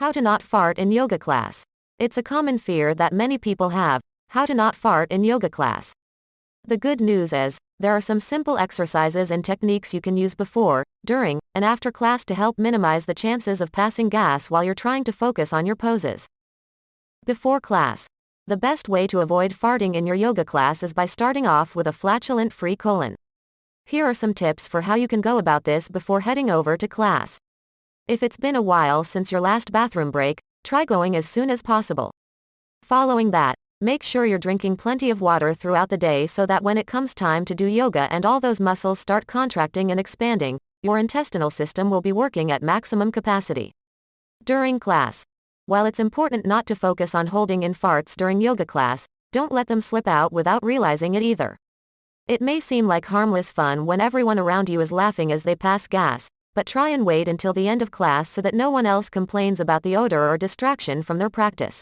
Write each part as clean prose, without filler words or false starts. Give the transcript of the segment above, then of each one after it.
How to not fart in yoga class. It's a common fear that many people have: how to not fart in yoga class. The good news is, there are some simple exercises and techniques you can use before, during, and after class to help minimize the chances of passing gas while you're trying to focus on your poses. Before class. The best way to avoid farting in your yoga class is by starting off with a flatulent-free colon. Here are some tips for how you can go about this before heading over to class. If it's been a while since your last bathroom break, try going as soon as possible. Following that, make sure you're drinking plenty of water throughout the day so that when it comes time to do yoga and all those muscles start contracting and expanding, your intestinal system will be working at maximum capacity. During class. While it's important not to focus on holding in farts during yoga class, don't let them slip out without realizing it either. It may seem like harmless fun when everyone around you is laughing as they pass gas, but try and wait until the end of class so that no one else complains about the odor or distraction from their practice.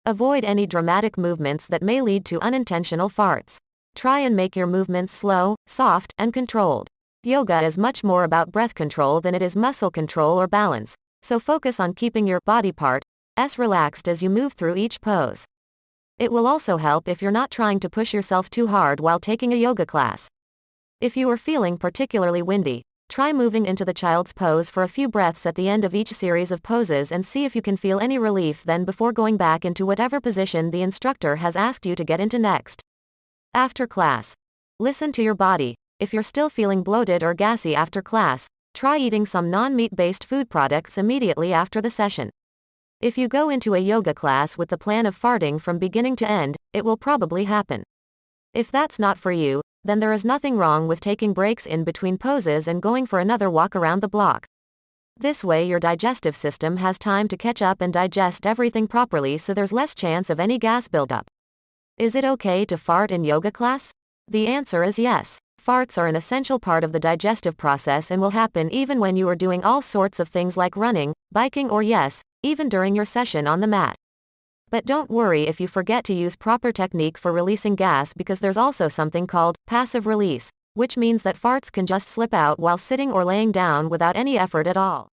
Avoid any dramatic movements that may lead to unintentional farts. Try and make your movements slow, soft, and controlled. Yoga is much more about breath control than it is muscle control or balance, so focus on keeping your body parts relaxed as you move through each pose. It will also help if you're not trying to push yourself too hard while taking a yoga class. If you are feeling particularly windy, try moving into the child's pose for a few breaths at the end of each series of poses and see if you can feel any relief then before going back into whatever position the instructor has asked you to get into next. After class. Listen to your body. If you're still feeling bloated or gassy after class, try eating some non-meat-based food products immediately after the session. If you go into a yoga class with the plan of farting from beginning to end, it will probably happen. If that's not for you, then there is nothing wrong with taking breaks in between poses and going for another walk around the block. This way your digestive system has time to catch up and digest everything properly so there's less chance of any gas buildup. Is it okay to fart in yoga class? The answer is yes. Farts are an essential part of the digestive process and will happen even when you are doing all sorts of things like running, biking or even during your session on the mat. But don't worry if you forget to use proper technique for releasing gas because there's also something called passive release, which means that farts can just slip out while sitting or laying down without any effort at all.